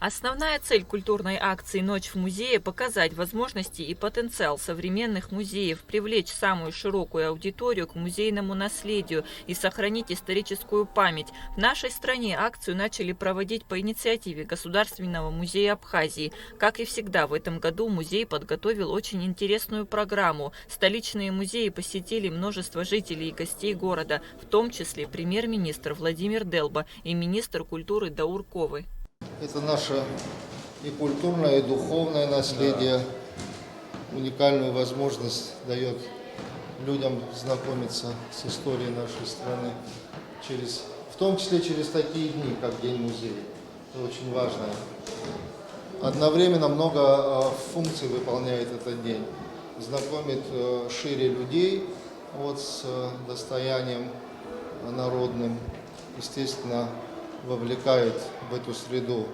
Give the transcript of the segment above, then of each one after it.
Основная цель культурной акции «Ночь в музее» – показать возможности и потенциал современных музеев, привлечь самую широкую аудиторию к музейному наследию и сохранить историческую память. В нашей стране акцию начали проводить по инициативе Государственного музея Абхазии. Как и всегда, в этом году музей подготовил очень интересную программу. Столичные музеи посетили множество жителей и гостей города, в том числе премьер-министр Владимир Делба и министр культуры Даур Ковы. Это наше и культурное, и духовное наследие. Уникальную возможность дает людям знакомиться с историей нашей страны, в том числе через такие дни, как День музея. Это очень важно. Одновременно много функций выполняет этот день. Знакомит шире людей с достоянием народным, естественно, вовлекает в эту среду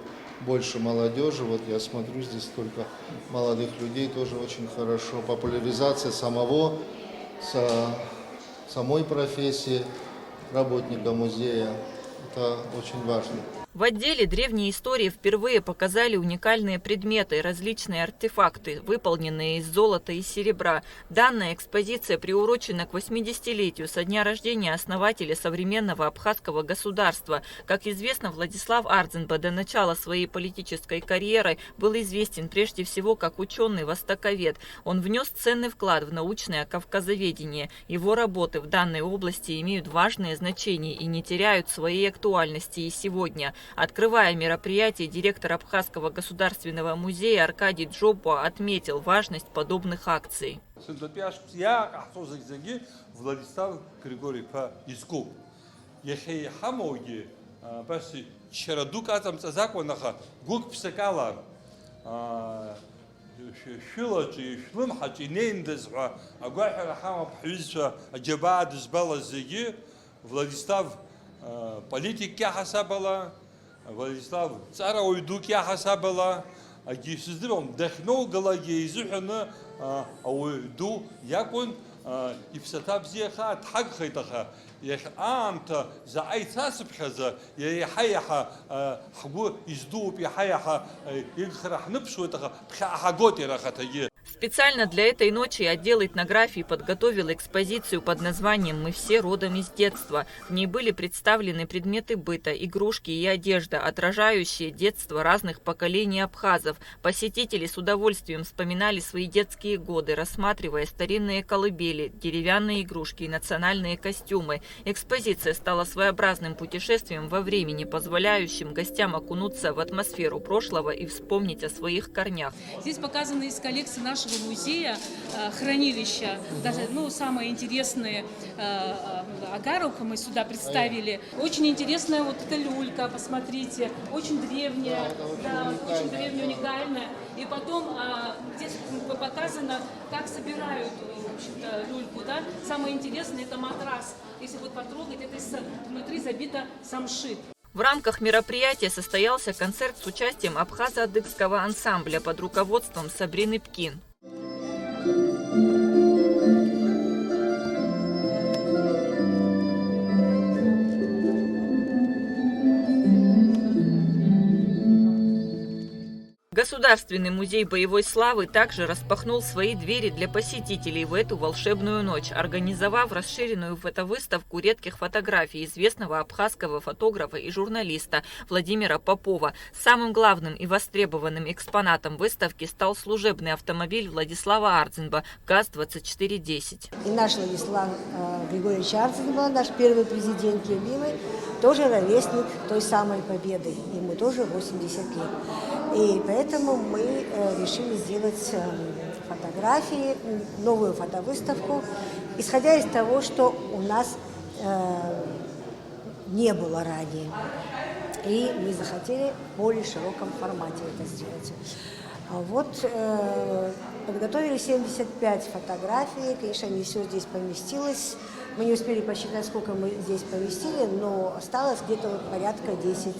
больше молодежи. Вот я смотрю, здесь столько молодых людей, тоже очень хорошо. Популяризация самой профессии работника музея, это очень важно. В отделе древней истории впервые показали уникальные предметы, различные артефакты, выполненные из золота и серебра. Данная экспозиция приурочена к 80-летию со дня рождения основателя современного абхазского государства. Как известно, Владислав Ардзинба до начала своей политической карьеры был известен прежде всего как ученый-востоковед. Он внес ценный вклад в научное кавказоведение. Его работы в данной области имеют важное значение и не теряют своей актуальности и сегодня. Открывая мероприятие, директор Абхазского государственного музея Аркадий Джопуа отметил важность подобных акций. Владислав Григорьевич Искуп. Владислав политик хасабала, Владислав царовой дух хасабала, а гисуздиром дохнул галаги изухана, ду якон и всатабзеха тхагхайтаха. Я амта за айцасбхаза, я хаяха хгу издуб я хаяха игхрах нипшуэтаха пхаготирахатаги. Специально для этой ночи отдел этнографии подготовил экспозицию под названием «Мы все родом из детства». В ней были представлены предметы быта, игрушки и одежда, отражающие детство разных поколений абхазов. Посетители с удовольствием вспоминали свои детские годы, рассматривая старинные колыбели, деревянные игрушки и национальные костюмы. Экспозиция стала своеобразным путешествием во времени, позволяющим гостям окунуться в атмосферу прошлого и вспомнить о своих корнях. Здесь показаны из коллекции нашего музея хранилища, даже самые интересные агарука мы сюда представили. Очень интересная вот эта люлька, посмотрите, очень древняя, очень древняя, уникальная. И потом здесь показано, как собирают, в общем-то, люльку, да. Самое интересное — это матрас. Если вот потрогать, это внутри забито самшит. В рамках мероприятия состоялся концерт с участием абхазо-адыгского ансамбля под руководством Сабрины Пкин. Государственный музей боевой славы также распахнул свои двери для посетителей в эту волшебную ночь, организовав расширенную фотовыставку редких фотографий известного абхазского фотографа и журналиста Владимира Попова. Самым главным и востребованным экспонатом выставки стал служебный автомобиль Владислава Ардзинба ГАЗ-2410. И наш Владислав Григорьевич Ардзинба, наш первый президент любимый, тоже ровесник той самой победы. Ему тоже 80 лет. И поэтому мы решили сделать фотографии, новую фотовыставку, исходя из того, что у нас не было ранее. И мы захотели в более широком формате это сделать. Подготовили 75 фотографий, конечно, не все здесь поместилось. Мы не успели посчитать, сколько мы здесь поместили, но осталось где-то порядка 10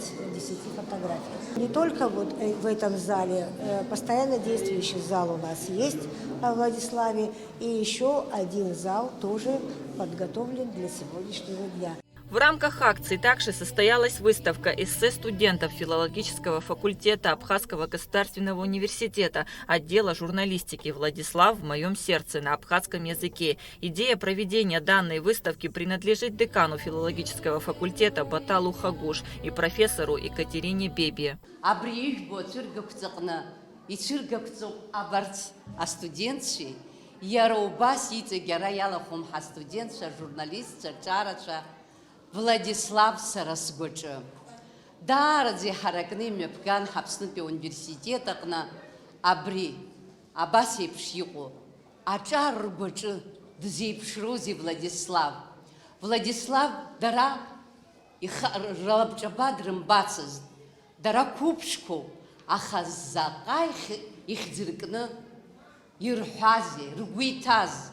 фотографий. Не только в этом зале, постоянно действующий зал у нас есть в Владиславе, и еще один зал тоже подготовлен для сегодняшнего дня. В рамках акции также состоялась выставка эссе студентов филологического факультета Абхазского государственного университета отдела журналистики «Владислав в моем сердце» на абхазском языке. Идея проведения данной выставки принадлежит декану филологического факультета Баталу Хагуш и профессору Екатерине Бебе. Владислав Сарасгоча. Дарази харакны мепкан хапснупе университетакна абри абаси пшику. Ачар гоча дзипшрузи Владислав. Владислав дара их рабчабадрым бацыз. Дара купшку ахаззакай их дзиркна юрхази ругуитаз.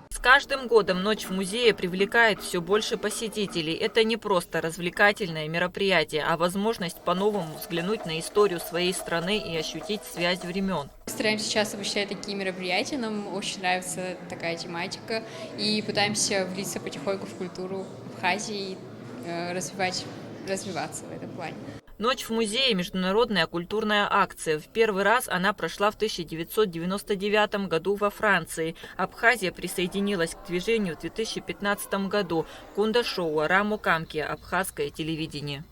С каждым годом Ночь в музее привлекает все больше посетителей. Это не просто развлекательное мероприятие, а возможность по-новому взглянуть на историю своей страны и ощутить связь времен. Стараемся часто посещать такие мероприятия, нам очень нравится такая тематика, и пытаемся влиться потихоньку в культуру Абхазии и развиваться в этом плане. Ночь в музее – международная культурная акция. В первый раз она прошла в 1999 году во Франции. Абхазия присоединилась к движению в 2015 году. Кунда-шоу «Раму Камки» – абхазское телевидение.